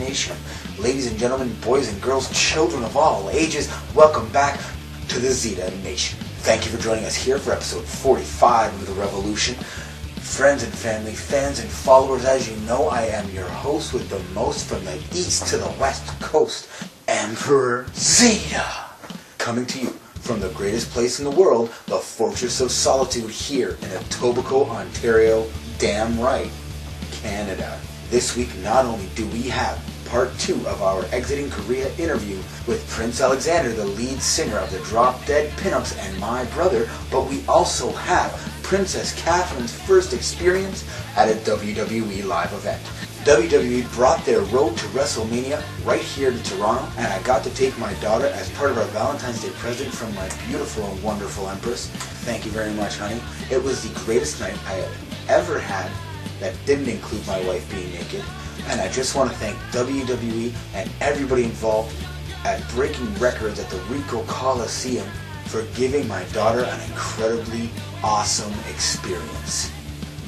Nation. Ladies and gentlemen, boys and girls, children of all ages, welcome back to the Zita Nation. Thank you for joining us here for episode 45 of The Revolution. Friends and family, fans and followers, as you know, I am your host with the most from the east to the west coast, Emperor Zita. Coming to you from the greatest place in the world, the Fortress of Solitude here in Etobicoke, Ontario, damn right, Canada. This week, not only do we have part 2 of our Exiting Korea interview with Prince Alexander, the lead singer of the Drop Dead Pinups and my brother, but we also have Princess Katherine's first experience at a WWE live event. WWE brought their road to WrestleMania right here to Toronto, and I got to take my daughter as part of our Valentine's Day present from my beautiful and wonderful Empress. Thank you very much, honey. It was the greatest night I have ever had that didn't include my wife being naked. And I just want to thank WWE and everybody involved at breaking records at the Rico Coliseum for giving my daughter an incredibly awesome experience.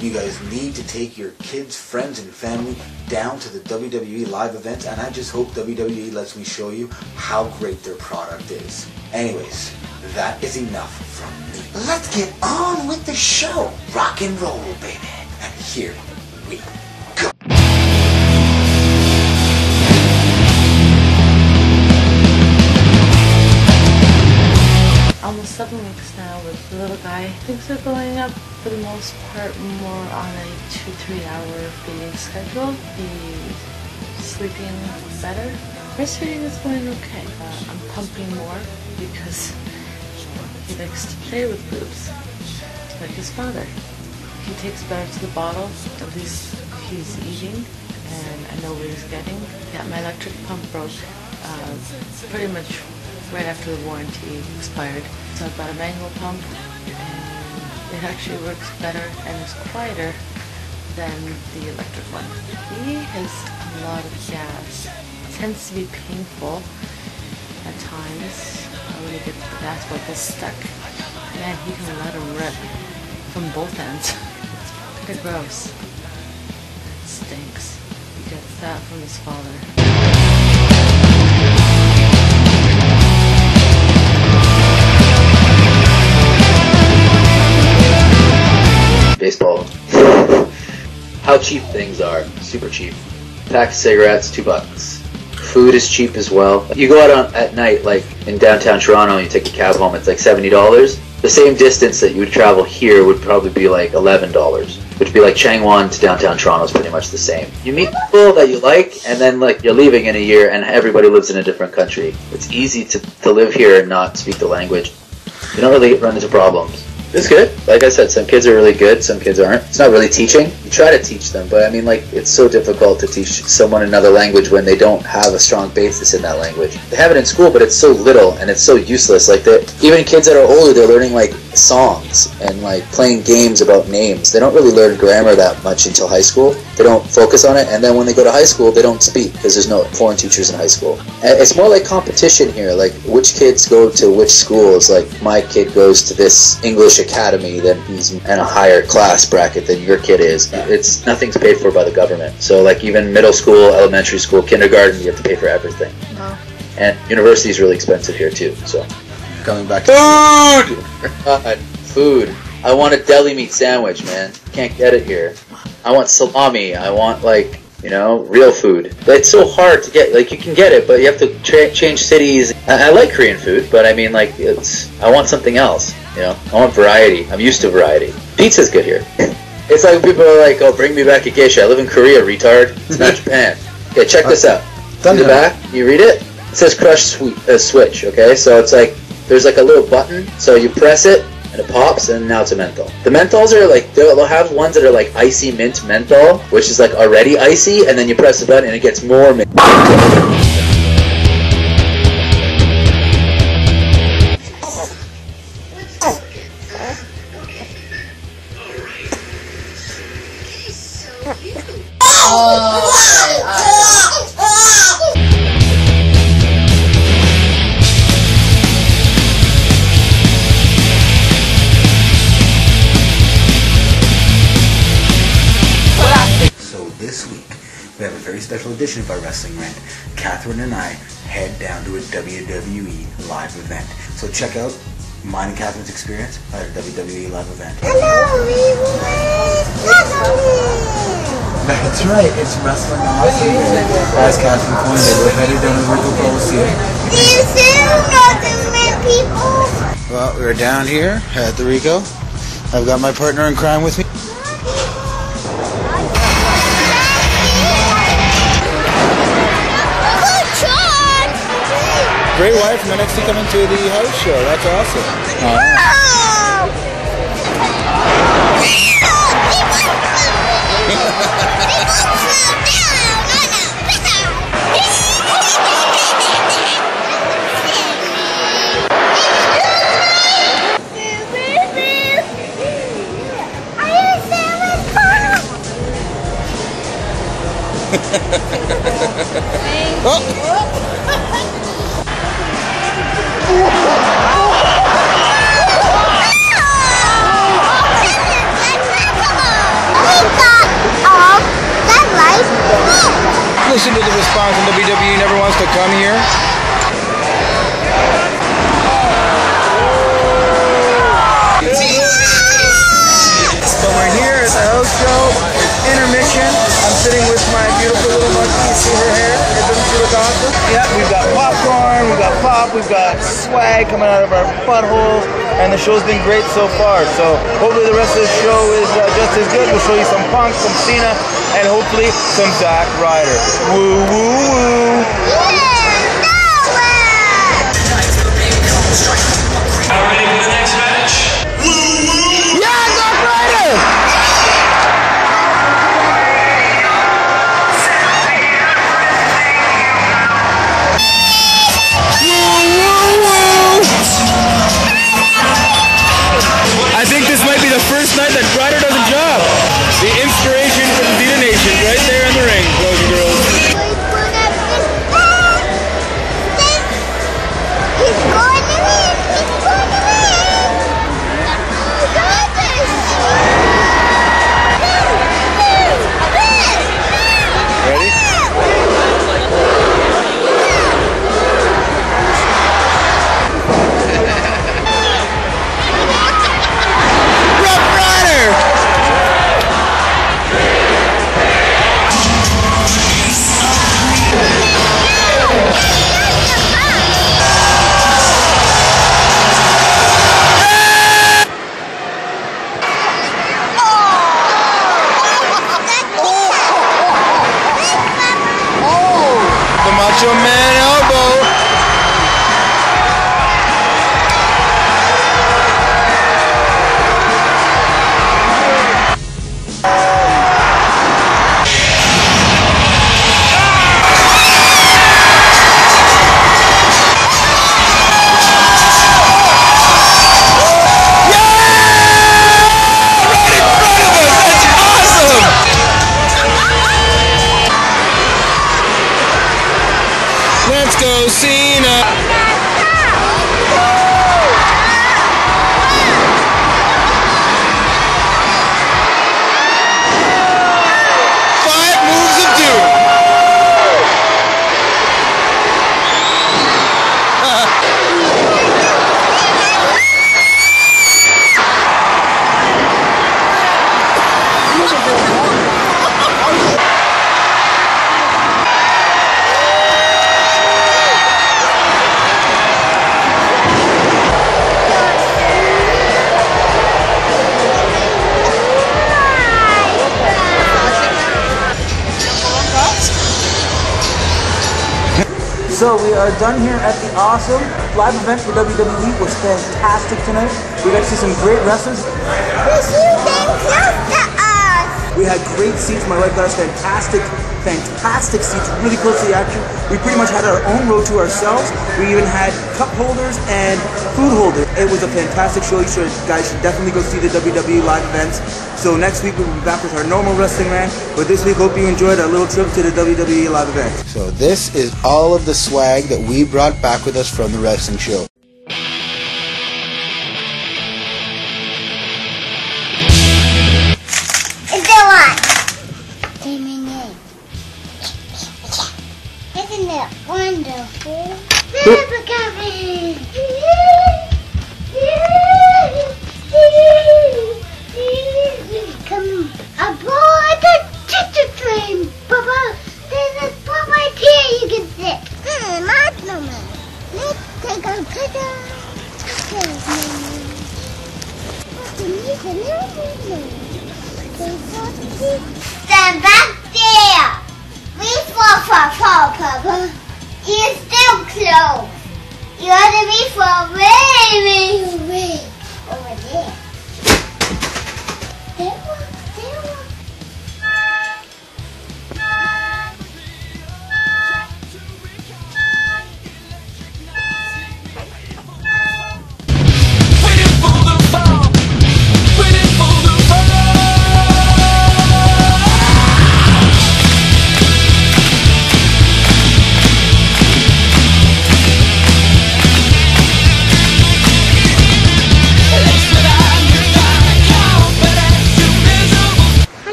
You guys need to take your kids, friends, and family down to the WWE live events, and I just hope WWE lets me show you how great their product is. Anyways, that is enough from me. Let's get on with the show. Rock and roll, baby. And here we go. Almost 7 weeks now with the little guy. Things are going up for the most part more on a 2-3 hour feeding schedule. He's sleeping better. Breastfeeding is going okay. I'm pumping more because he likes to play with boobs like his father. He takes better to the bottle, at least he's eating, and I know what he's getting. Yeah, my electric pump broke pretty much right after the warranty expired. So I've got a manual pump, and it actually works better and is quieter than the electric one. He has a lot of gas. It tends to be painful at times when he gets the gas bubbles stuck. Man, he can let him rip from both ends. It's kind of gross. It stinks. He gets that from his father. Baseball. How cheap things are. Super cheap. Pack of cigarettes, $2. Food is cheap as well. You go out at night, like in downtown Toronto, and you take a cab home, it's like $70. The same distance that you would travel here would probably be like $11, which would be like Changwon to downtown Toronto is pretty much the same. You meet people that you like, and then like you're leaving in a year, and everybody lives in a different country. It's easy to live here and not speak the language. You don't really run into problems. It's good. Like I said, some kids are really good, some kids aren't. It's not really teaching. You try to teach them, but I mean, like, it's so difficult to teach someone another language when they don't have a strong basis in that language. They have it in school, but it's so little and it's so useless. Like, even kids that are older, they're learning like songs and like playing games about names. They don't really learn grammar that much until high school. They don't focus on it, and then when they go to high school, they don't speak because there's no foreign teachers in high school. And it's more like competition here, like which kids go to which schools. Like, my kid goes to this English academy, then he's in a higher class bracket than your kid is. It's nothing's paid for by the government. So like even middle school, elementary school, kindergarten, you have to pay for everything. Wow. And university is really expensive here too. So Coming back to food. God, food. I want a deli meat sandwich, man. Can't get it here. I want salami. I want like, you know, real food. But it's so hard to get. Like, you can get it, but you have to change cities. I like Korean food, but I mean, like, I want something else. You know, I want variety. I'm used to variety. Pizza's good here. It's like people are like, oh, bring me back a geisha. I live in Korea, retard. It's not Japan. Okay, check this out. See the back? You read it? It says crush switch, okay? So it's like, there's like a little button, so you press it, and it pops, and now it's a menthol. The menthols are like, they'll have ones that are like icy mint menthol, which is like already icy, and then you press the button and it gets more mint. special edition of our Wrestling Rant. Katherine and I head down to a WWE live event. So check out mine and Katherine's experience at a WWE live event. Hello, That's right, it's Wrestling Awesome. As Katherine pointed out, we're headed down to the Rico Coliseum. do you see those people? Well, we're down here at the Rico. I've got my partner in crime with me. Great wife from NXT coming to the house show. That's awesome. Listen to the response when WWE never wants to come here. So we're here at the house show. It's intermission. I'm sitting with my beautiful little monkey. You see her hair? Doesn't she look awesome? Yeah, we've got popcorn, we've got pop, we've got swag coming out of our buttholes, and the show's been great so far. So hopefully the rest of the show is just as good. We'll show you some Punk, some Cena, and hopefully some Zack Ryder. Woo, woo, woo. Ready for the next match? Yeah, Zack Ryder! I think this might be the first night that Ryder does a job. The inspiration from Zita Nation right there in the ring, boys and girls. He's going to win! He's going to win! He got this! Ready? Rough Ryder! The Macho Man elbow. Let's go, Cena! Five moves of doom! So we are done here at the awesome live event for WWE. It was fantastic tonight. We got to see some great wrestlers. This is close to us! We had great seats. My wife got us fantastic seats, really close to the action. We pretty much had our own row to ourselves. We even had cup holders and food holders. It was a fantastic show. You guys should definitely go see the WWE live events. So next week we'll be back with our normal Wrestling Rant. But this week, hope you enjoyed our little trip to the WWE live event. So this is all of the swag that we brought back with us from the wrestling show. It's the one! Say my name. wonderful. Empress Katherine. Come aboard the choo-choo train, Papa. There's a spot right here you can sit. Not no man. Let's take a picture. Stand back there. Reach for Papa. You're still close. You have to reach for way over there. There one.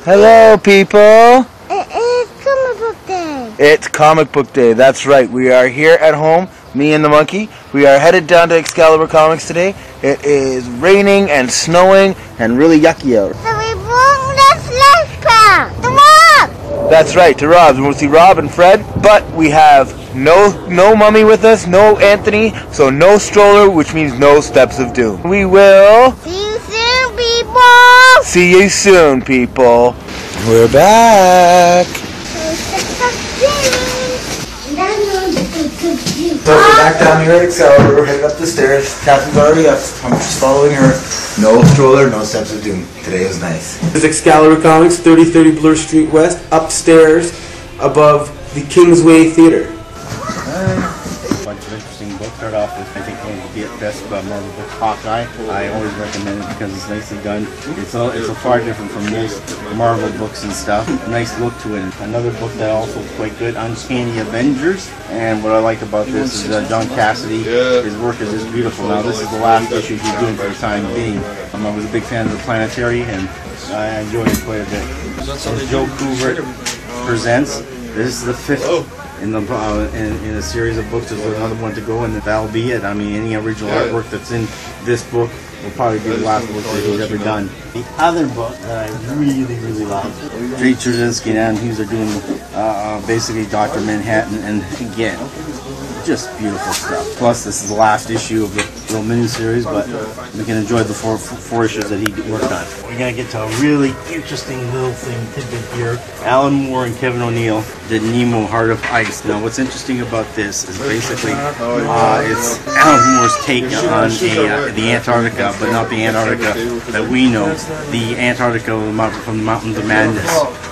Hello, people. It's comic book day. It's comic book day. That's right. We are here at home, me and the monkey. We are headed down to Excalibur Comics today. It is raining and snowing and really yucky out. So we brought the slush pack. The Rob. That's right, to Rob's. We'll see Rob and Fred, but we have no Mummy with us, no Anthony, so no stroller, which means no Steps of Doom. We will See you soon, people. see you soon, people. We're back. So we're back down here at Excalibur. We're headed up the stairs. Catherine's already up. I'm just following her. No stroller, no Steps of Doom. Today was nice. This is Excalibur Comics, 3030 Bloor Street West, upstairs above the Kingsway Theater. A bunch of interesting books. Start off with, I think, one of the best Marvel books, Hawkeye. I always recommend it because it's nicely done. It's a far different from most Marvel books and stuff. Nice look to it. Another book that also is quite good, Uncanny Avengers. And what I like about this is John Cassidy. His work is just beautiful. Now this is the last issue he's doing for the time being. I was a big fan of the Planetary, and I enjoyed it quite a bit. So Joe Kubert presents. This is the fifth in a series of books. There's another one to go, and that'll be it. I mean, any original artwork that's in this book will probably be the last book that he's ever done. The other book that I really love, Jay Straczynski and Adam Hughes are doing basically Dr. Manhattan, and again, just beautiful stuff. Plus, this is the last issue of the little mini-series, but we can enjoy the four issues that he worked on. We're going to get to a really interesting little tidbit here. Alan Moore and Kevin O'Neill did Nemo Heart of Ice. Now, what's interesting about this is basically it's Alan Moore's take on the Antarctica, but not the Antarctica that we know. The Antarctica from the Mountains of Madness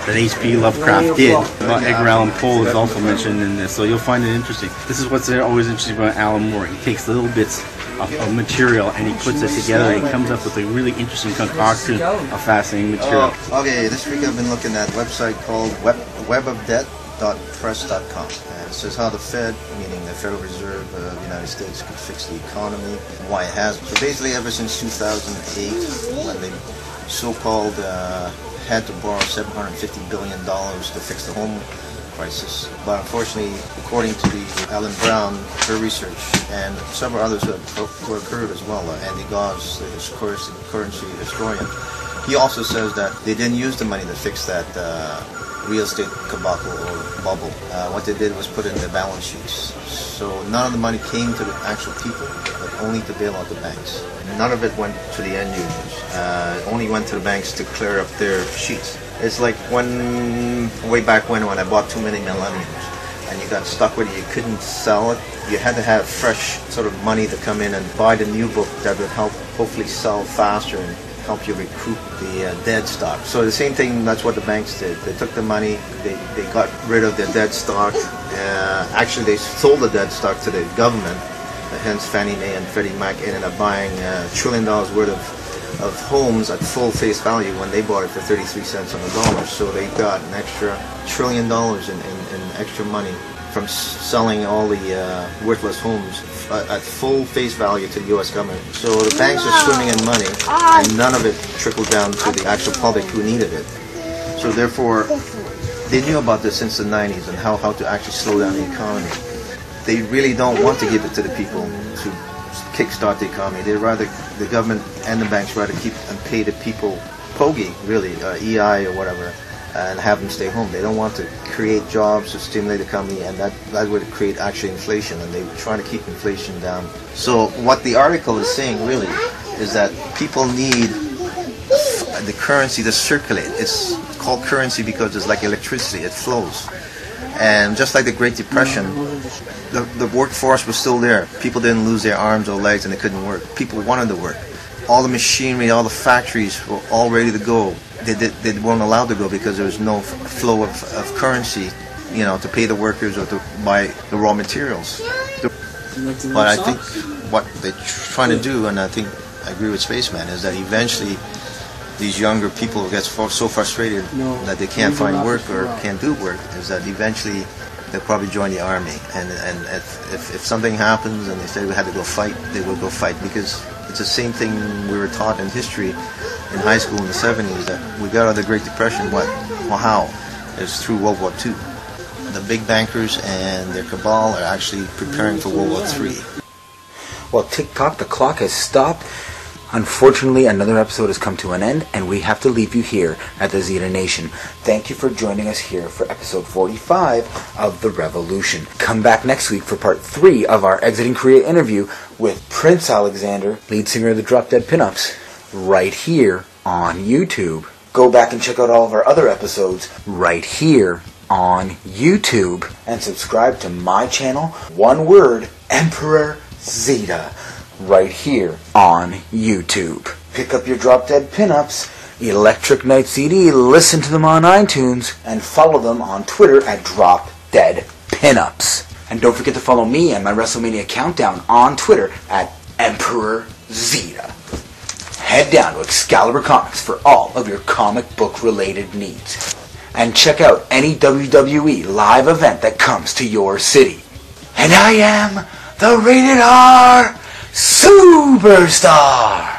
that H.P. Lovecraft did. Edgar Allan Poe is also mentioned in this, so you'll find it interesting. This is what's always interesting about Alan Moore. He takes little bits of material and he puts it together and he comes up with a really interesting concoction of fascinating material. Okay, this week I've been looking at a website called webofdebt.press.com. And it says how the Fed, meaning the Federal Reserve of the United States, could fix the economy, why it has. So basically ever since 2008, when they so-called had to borrow $750 billion to fix the home crisis. But unfortunately, according to the Alan Brown, her research, and several others who occurred as well, Andy Goss, the currency historian, he also says that they didn't use the money to fix that real estate debacle or bubble. What they did was put it in their balance sheets. So none of the money came to the actual people, but only to bail out the banks. None of it went to the end users. It only went to the banks to clear up their sheets. It's like way back when I bought too many millenniums and you got stuck with it, you couldn't sell it. You had to have fresh sort of money to come in and buy the new book that would help hopefully sell faster and help you recoup the dead stock. So the same thing, that's what the banks did. They took the money, they got rid of their dead stock. Actually, they sold the dead stock to the government. Hence, Fannie Mae and Freddie Mac ended up buying $1 trillion worth of homes at full face value when they bought it for 33 cents on the dollar. So they got an extra $1 trillion in extra money from selling all the worthless homes at full face value to the U.S. government. So the banks are swimming in money, and none of it trickled down to the actual public who needed it. So therefore, They knew about this since the 90s and how to actually slow down the economy. They really don't want to give it to the people to kickstart the economy. They'd rather, the government and the banks rather keep and pay the people pogey, really, EI or whatever, and have them stay home. They don't want to create jobs to stimulate the economy, and that would create actually inflation, and they're trying to keep inflation down. So what the article is saying really is that people need the currency to circulate. It's called currency because it's like electricity, it flows. And just like the Great Depression, the workforce was still there. People didn't lose their arms or legs and they couldn't work. People wanted to work. All the machinery, all the factories were all ready to go. They weren't allowed to go because there was no flow of currency, you know, to pay the workers or to buy the raw materials. But I think what they're trying to do, and I think I agree with Spaceman, is that eventually these younger people get so frustrated that they can't find work or can't do work, is that eventually they'll probably join the army. And if something happens and they say we had to go fight, they will go fight, because it's the same thing we were taught in history in high school in the 70s, that we got out of the Great Depression. Well, how? It's through World War II. The big bankers and their cabal are actually preparing for World War III. Well, tick-tock, the clock has stopped. Unfortunately, another episode has come to an end, and we have to leave you here at the Zita Nation. Thank you for joining us here for episode 45 of The Revolution. Come back next week for part 3 of our Exiting Korea interview with Prince Alexander, lead singer of the Drop Dead Pinups, right here on YouTube. Go back and check out all of our other episodes right here on YouTube. And subscribe to my channel, one word, Emperor Zita, right here on YouTube. Pick up your Drop Dead Pinups, Electric Night CD, listen to them on iTunes, and follow them on Twitter at Drop Dead Pinups. And don't forget to follow me and my WrestleMania Countdown on Twitter at Emperor Zita. Head down to Excalibur Comics for all of your comic book related needs. And check out any WWE live event that comes to your city. And I am the Rated R Superstar!